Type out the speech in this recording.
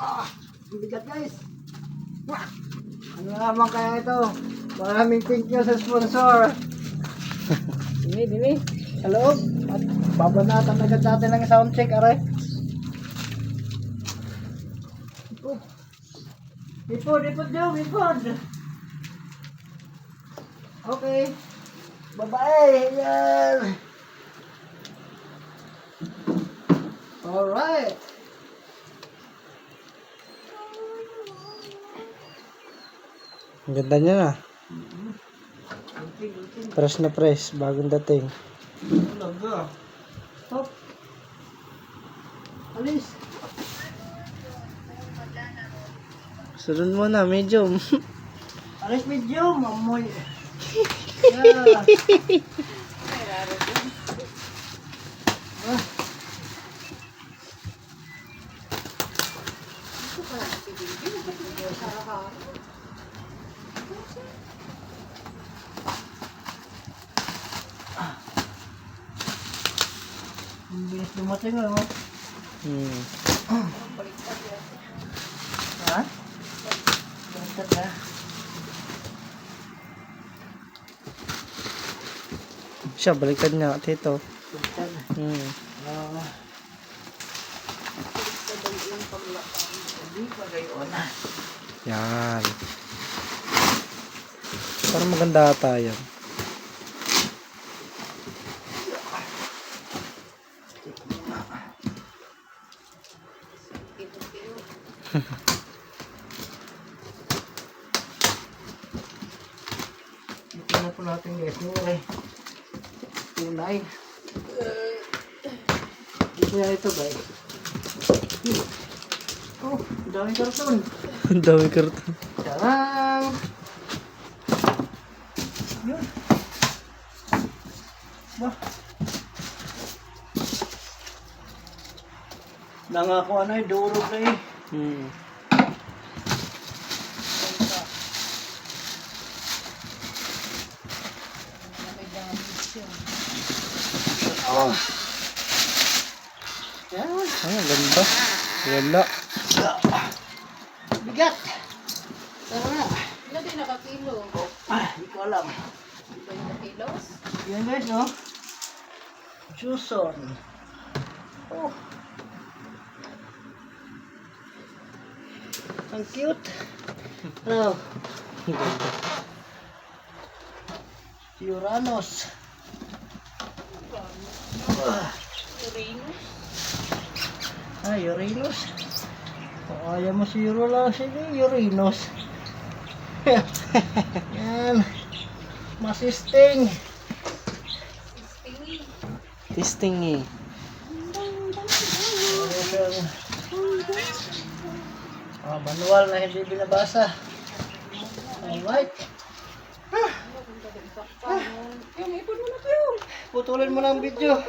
Ang bigat guys. Ano naman kaya ito? Maraming thank you sa sponsor. Dini. Sa loob. At babanatan agad natin ng sound check, aray. Ipod, Joe, ipod. Okay. Bye-bye. Yan. Alright. Ang ganda niya na. Fresh na fresh. Bagong dating. Talaga. Hop. Alis. Sunod mo na, medium. Alis medyo, mamoy. Yeah. Ang bilis dumating ano? Ha? Baliktad na. Siya, baliktad nga, tito. Baliktad. Hindi pa gayon na. Yan. Parang maganda ata yan. Ito na po natin guys. Nilay. Tunay. Ito na ito guys. Oh, daming karton. Ang dami karton. Tarang! Yun. Bah. Nangako ano eh, durog na eh. Oh. Yan. Ay, ang ganda. Wala. Bigat. Tara na. Ilan din nakakilo? Hindi ko alam. Di ba yung kilos? Yan guys, no? Juson. Oh. Ang cute. Oh. Uranus. Uranus? Uranus. Kung ayaw mo si Uranus, hindi Uranus. Yan. Masisting. Stingy. Testing eh. Manual na hindi binabasa. Alright. Yung ipon mo na kayo. Putulin mo na ang video.